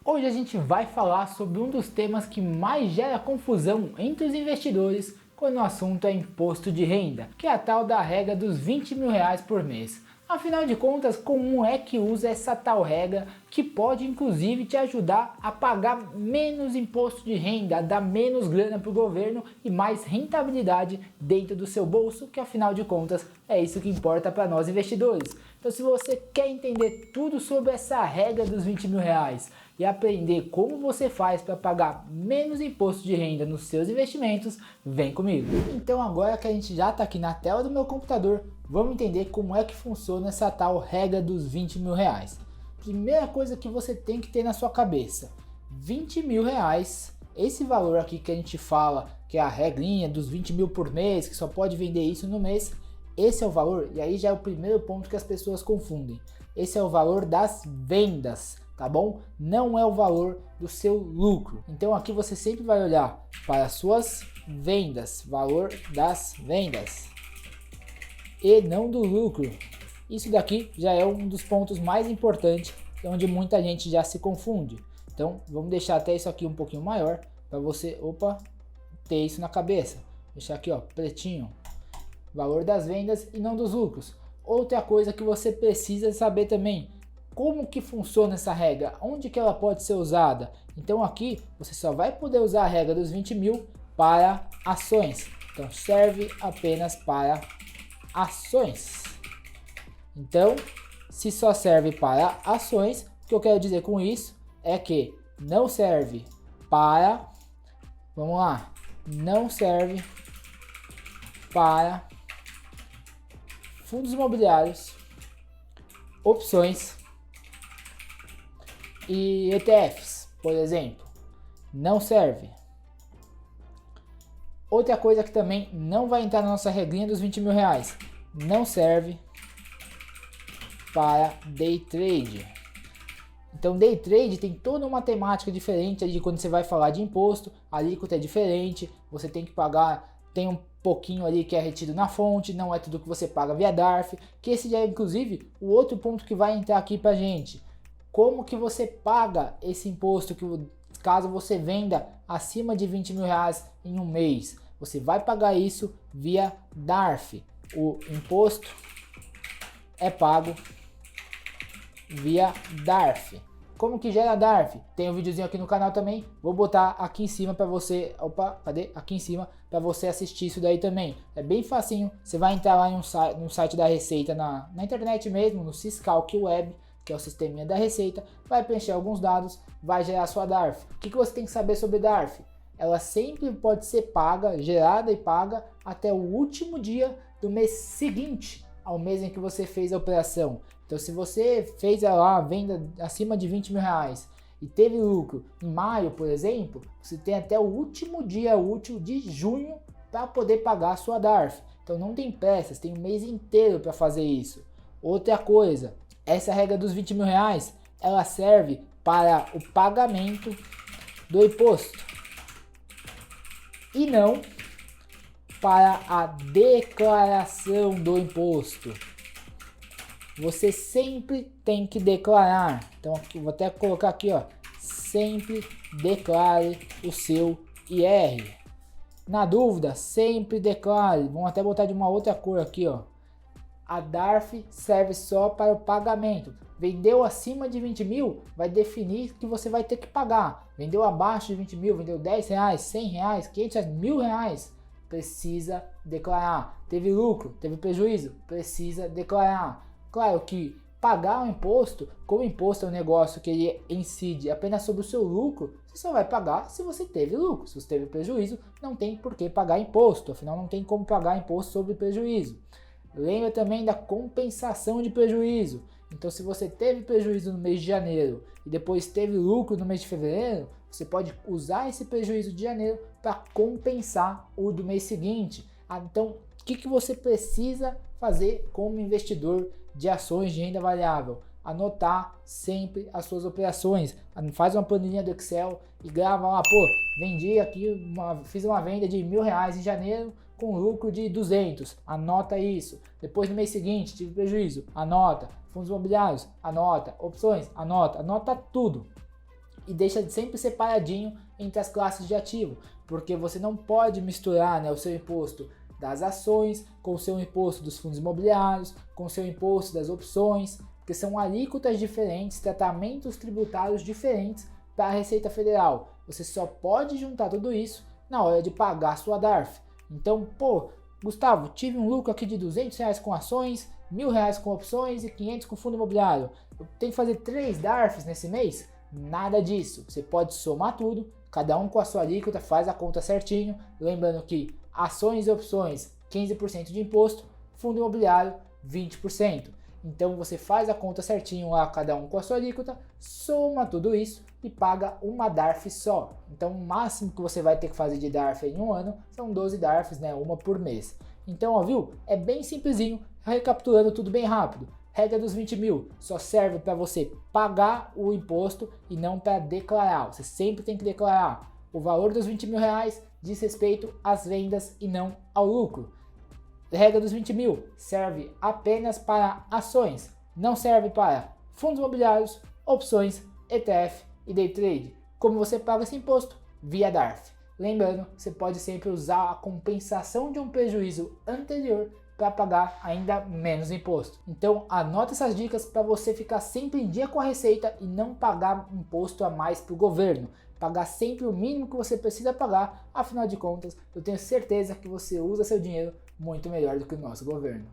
Hoje a gente vai falar sobre um dos temas que mais gera confusão entre os investidores quando o assunto é imposto de renda, que é a tal da regra dos 20 mil reais por mês. Afinal de contas, como é que usa essa tal regra que pode inclusive te ajudar a pagar menos imposto de renda, a dar menos grana para o governo e mais rentabilidade dentro do seu bolso, que afinal de contas é isso que importa para nós investidores. Então se você quer entender tudo sobre essa regra dos 20 mil reais e aprender como você faz para pagar menos imposto de renda nos seus investimentos, vem comigo. Então agora que a gente já está aqui na tela do meu computador, vamos entender como é que funciona essa tal regra dos 20 mil reais. Primeira coisa que você tem que ter na sua cabeça, 20 mil reais, esse valor aqui que a gente fala, que é a regrinha dos 20 mil por mês, que só pode vender isso no mês, esse é o valor, e aí já é o primeiro ponto que as pessoas confundem. Esse é o valor das vendas, tá bom? Não é o valor do seu lucro. Então aqui você sempre vai olhar para as suas vendas, valor das vendas, e não do lucro. Isso daqui já é um dos pontos mais importantes, onde muita gente já se confunde. Então vamos deixar até isso aqui um pouquinho maior, para você, ter isso na cabeça. Deixar aqui, pretinho. Valor das vendas e não dos lucros. Outra coisa que você precisa saber também, como que funciona essa regra, onde que ela pode ser usada. Então aqui você só vai poder usar a regra dos 20 mil para ações. Então serve apenas para ações. Então, se só serve para ações, o que eu quero dizer com isso é que não serve para, vamos lá, não serve para fundos imobiliários, opções e ETFs, por exemplo, não serve. Outra coisa que também não vai entrar na nossa regrinha dos 20 mil reais, não serve para day trade. Então day trade tem toda uma temática diferente de quando você vai falar de imposto, a alíquota é diferente, você tem que pagar, tem um pouquinho ali que é retido na fonte, não é tudo que você paga via DARF, que esse já é inclusive o outro ponto que vai entrar aqui pra gente. Como que você paga esse imposto que caso você venda acima de 20 mil reais em um mês? Você vai pagar isso via DARF. O imposto é pago via DARF. Como que gera DARF? Tem um videozinho aqui no canal também, vou botar aqui em cima para você, cadê? Aqui em cima para você assistir isso daí também. É bem facinho, você vai entrar lá no site da Receita, na internet mesmo, no Syscalc Web, que é o sisteminha da Receita, vai preencher alguns dados, vai gerar sua DARF. O que você tem que saber sobre DARF? Ela sempre pode ser paga, gerada e paga até o último dia do mês seguinte ao mês em que você fez a operação. Então se você fez a venda acima de 20 mil reais e teve lucro em maio, por exemplo, você tem até o último dia útil de junho para poder pagar a sua DARF. Então não tem pressa, você tem um mês inteiro para fazer isso. Outra coisa, essa regra dos 20 mil reais, ela serve para o pagamento do imposto e não para a declaração do imposto. Você sempre tem que declarar. Então eu vou até colocar aqui, sempre declare o seu IR. Na dúvida, sempre declare. Vamos até botar de uma outra cor aqui, A DARF serve só para o pagamento. Vendeu acima de 20 mil, vai definir que você vai ter que pagar. Vendeu abaixo de 20 mil, vendeu 10 reais, 100 reais, 500 reais, 1000 reais, precisa declarar. Teve lucro, teve prejuízo, precisa declarar. Claro que pagar o imposto, como o imposto é um negócio que ele incide apenas sobre o seu lucro, você só vai pagar se você teve lucro. Se você teve prejuízo, não tem por que pagar imposto, afinal não tem como pagar imposto sobre prejuízo. Lembra também da compensação de prejuízo. Então se você teve prejuízo no mês de janeiro e depois teve lucro no mês de fevereiro, você pode usar esse prejuízo de janeiro para compensar o do mês seguinte. Então o que você precisa fazer como investidor de ações de renda variável? Anotar sempre as suas operações, faz uma planilha do Excel e grava lá, vendi aqui, fiz uma venda de 1000 reais em janeiro com lucro de 200, anota isso. Depois no mês seguinte tive prejuízo, anota. Fundos imobiliários, anota. Opções, anota tudo. e deixa sempre separadinho entre as classes de ativo, porque você não pode misturar, né, o seu imposto das ações com o seu imposto dos fundos imobiliários, com o seu imposto das opções, porque são alíquotas diferentes, tratamentos tributários diferentes para a Receita Federal. Você só pode juntar tudo isso na hora de pagar a sua DARF. Então, pô, Gustavo, tive um lucro aqui de R$200 com ações, R$1.000 com opções e 500 com fundo imobiliário. Eu tenho que fazer 3 DARFs nesse mês? Nada disso. Você pode somar tudo, cada um com a sua alíquota, faz a conta certinho. Lembrando que ações e opções, 15% de imposto, fundo imobiliário, 20%. Então você faz a conta certinho lá, cada um com a sua alíquota, soma tudo isso e paga uma DARF só. Então o máximo que você vai ter que fazer de DARF em um ano são 12 DARFs, né? Uma por mês. Então, ó, viu? É bem simplesinho, recapitulando tudo bem rápido. Regra dos 20 mil só serve para você pagar o imposto e não para declarar. Você sempre tem que declarar. O valor dos R$20.000 diz respeito às vendas e não ao lucro. Regra dos 20 mil serve apenas para ações, não serve para fundos imobiliários, opções, ETF e day trade. Como você paga esse imposto? Via DARF. Lembrando, você pode sempre usar a compensação de um prejuízo anterior para pagar ainda menos imposto. Então anota essas dicas para você ficar sempre em dia com a receita e não pagar imposto a mais para o governo. Pagar sempre o mínimo que você precisa pagar, afinal de contas, eu tenho certeza que você usa seu dinheiro muito melhor do que o nosso governo.